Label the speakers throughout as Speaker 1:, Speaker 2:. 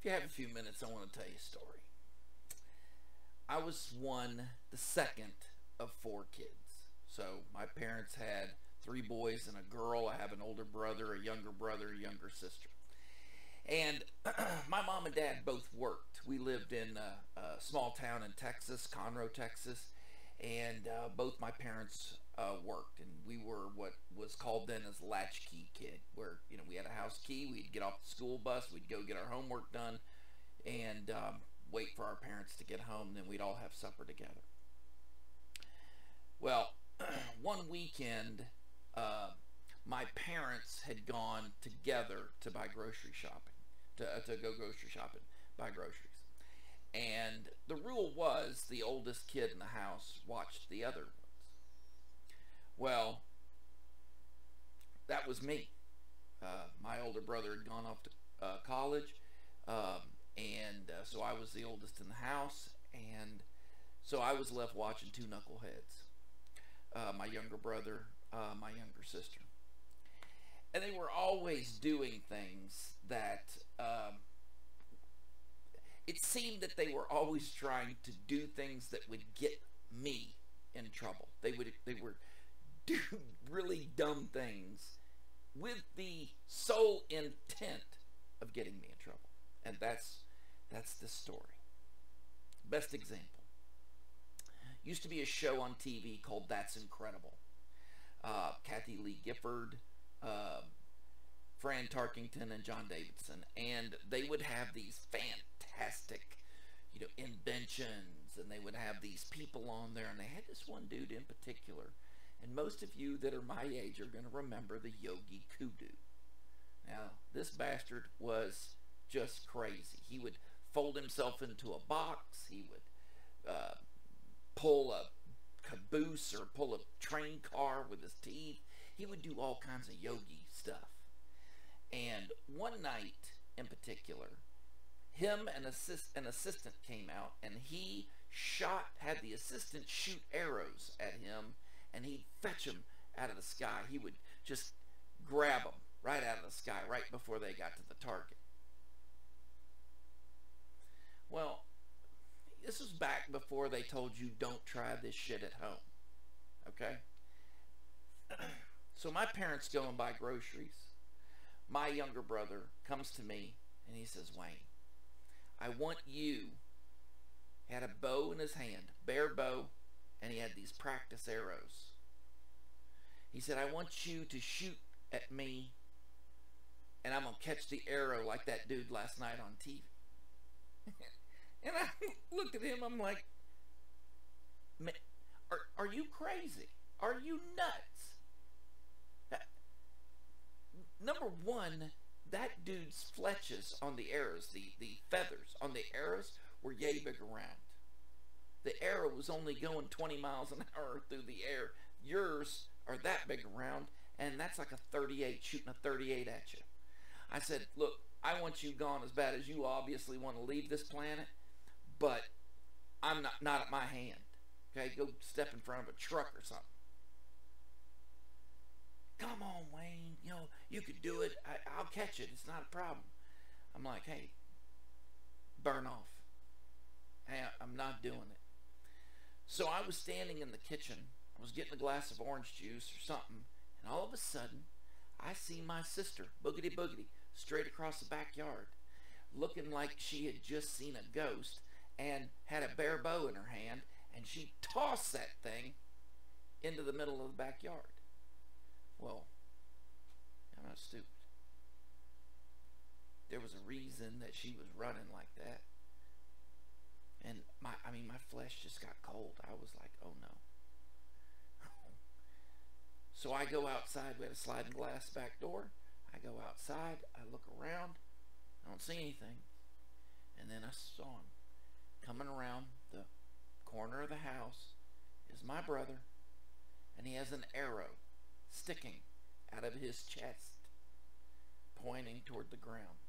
Speaker 1: If you have a few minutes, I want to tell you a story. I was the second of four kids. So my parents had three boys and a girl. I have an older brother, a younger sister. And my mom and dad both worked. We lived in a small town in Texas, Conroe, Texas, and both my parents worked. And we were what was called then as latchkey kid, where we had a house key. We'd get off the school bus, we'd go get our homework done, and wait for our parents to get home. Then we'd all have supper together. Well, one weekend, my parents had gone together to buy grocery shopping, to go grocery shopping, buy groceries. And the rule was the oldest kid in the house watched the other ones. Well, that was me. My older brother had gone off to college, and so I was the oldest in the house, and so I was left watching two knuckleheads. My younger brother, my younger sister. And they were always doing things that it seemed that they were always trying to do things that would get me in trouble. They would do really dumb things with the sole intent of getting me in trouble. And that's the story. Best example. Used to be a show on TV called That's Incredible. Kathy Lee Gifford, Fran Tarkington, and John Davidson, and they would have these fantastic, inventions, and they would have these people on there, and they had this one dude in particular, and most of you that are my age are going to remember the Yogi Kudu. Now, this bastard was just crazy. He would fold himself into a box. He would pull a caboose or pull a train car with his teeth. He would do all kinds of yogi stuff. And one night in particular, him and an assistant came out, and he had the assistant shoot arrows at him, and he'd fetch them out of the sky. He would just grab them right out of the sky right before they got to the target. Well, this was back before they told you don't try this shit at home. Okay? So my parents go and buy groceries. My younger brother comes to me and he says, Wayne, I want you, he had a bow in his hand, bare bow, and he had these practice arrows. He said, I want you to shoot at me, and I'm going to catch the arrow like that dude last night on TV. And I looked at him, I'm like, man, are you crazy? Are you nuts? Number one, that dude's fletches on the arrows, the feathers on the arrows were yay big around. The arrow was only going 20 miles an hour through the air. Yours are that big around, and that's like a 38, shooting a 38 at you. I said, look, I want you gone as bad as you obviously want to leave this planet, but I'm not at my hand. Okay, go step in front of a truck or something. Come on, Wayne, you could do it. I'll catch it. It's not a problem. I'm like, hey, burn off. Hey, I'm not doing it. So I was standing in the kitchen. I was getting a glass of orange juice or something, and all of a sudden, I see my sister, boogity boogity, straight across the backyard, looking like she had just seen a ghost and had a bare bow in her hand, and she tossed that thing into the middle of the backyard. Well, I'm not stupid. There was a reason that she was running like that. And my flesh just got cold. I was like, oh no. So I go outside. We had a sliding glass back door. I go outside. I look around. I don't see anything. And then I saw him coming around the corner of the house. Is my brother. And he has an arrow sticking out of his chest, pointing toward the ground.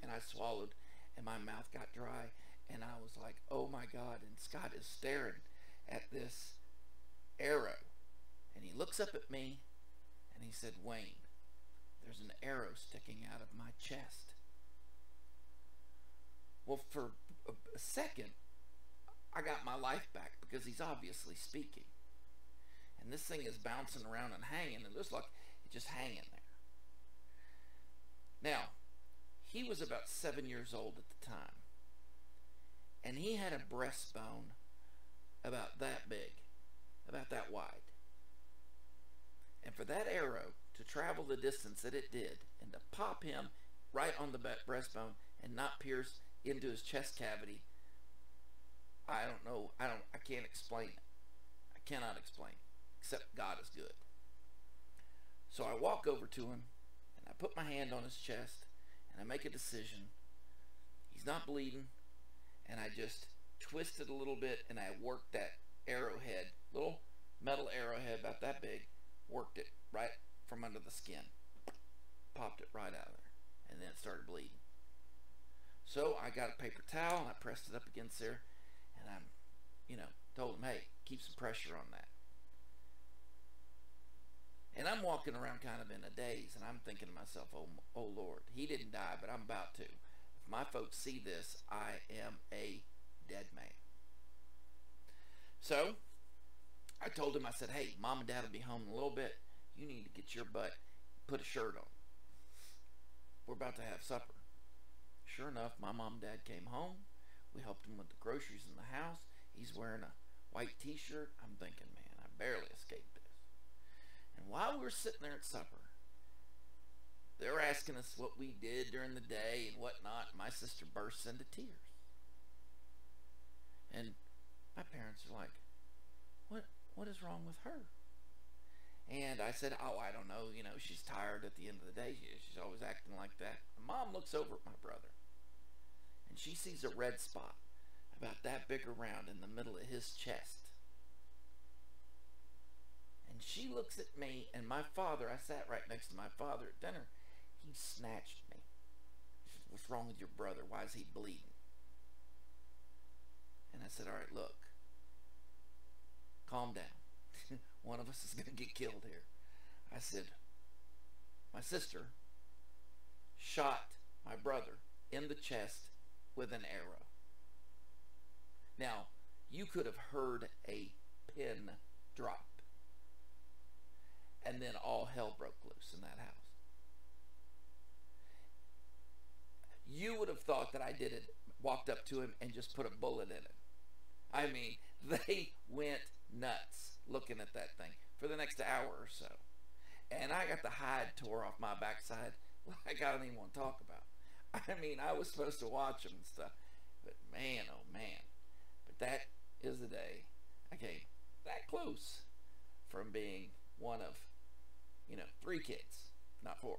Speaker 1: And I swallowed, and my mouth got dry, and I was like, oh my God. And Scott is staring at this arrow, and he looks up at me, and he said, Wayne, there's an arrow sticking out of my chest. second, I got my life back because he's obviously speaking. And this thing is bouncing around and hanging, and it looks like it's just hanging there. Now, he was about 7 years old at the time, and he had a breastbone about that big, about that wide. And for that arrow to travel the distance that it did, and to pop him right on the breastbone and not pierce into his chest cavity, I don't know. I can't explain it. I cannot explain, except God is good. So I walk over to him, and I put my hand on his chest, and I make a decision. He's not bleeding, and I just twist it a little bit, and I worked that arrowhead, little metal arrowhead about that big, worked it right from under the skin, popped it right out of there, and then it started bleeding. So I got a paper towel, and I pressed it up against there, and I'm, told him, hey, keep some pressure on that. And I'm walking around kind of in a daze, and I'm thinking to myself, oh Lord, he didn't die, but I'm about to. If my folks see this, I am a dead man. So I told him, I said, hey, Mom and Dad will be home in a little bit. You need to get your butt, put a shirt on. We're about to have supper. Sure enough, my mom and dad came home. We helped him with the groceries in the house. He's wearing a white t-shirt. I'm thinking, man, I barely escaped this. And while we were sitting there at supper, they were asking us what we did during the day and whatnot. My sister bursts into tears. And my parents are like, what is wrong with her? And I said, oh, I don't know. She's tired at the end of the day. She's always acting like that. Mom looks over at my brother, and she sees a red spot about that big around in the middle of his chest. And she looks at me, and my father, I sat right next to my father at dinner. He snatched me. He said, what's wrong with your brother? Why is he bleeding? And I said, all right, look, calm down. One of us is going to get killed here. I said, my sister shot my brother in the chest with an arrow. Now, you could have heard a pin drop, and then all hell broke loose in that house. You would have thought that I did it, walked up to him and just put a bullet in it. I mean, they went nuts looking at that thing for the next hour or so. And I got the hide tore off my backside like I don't even want to talk about. I mean, I was supposed to watch them and stuff. But man, oh man. But that is the day I came that close from being one of, 3 kids, not 4.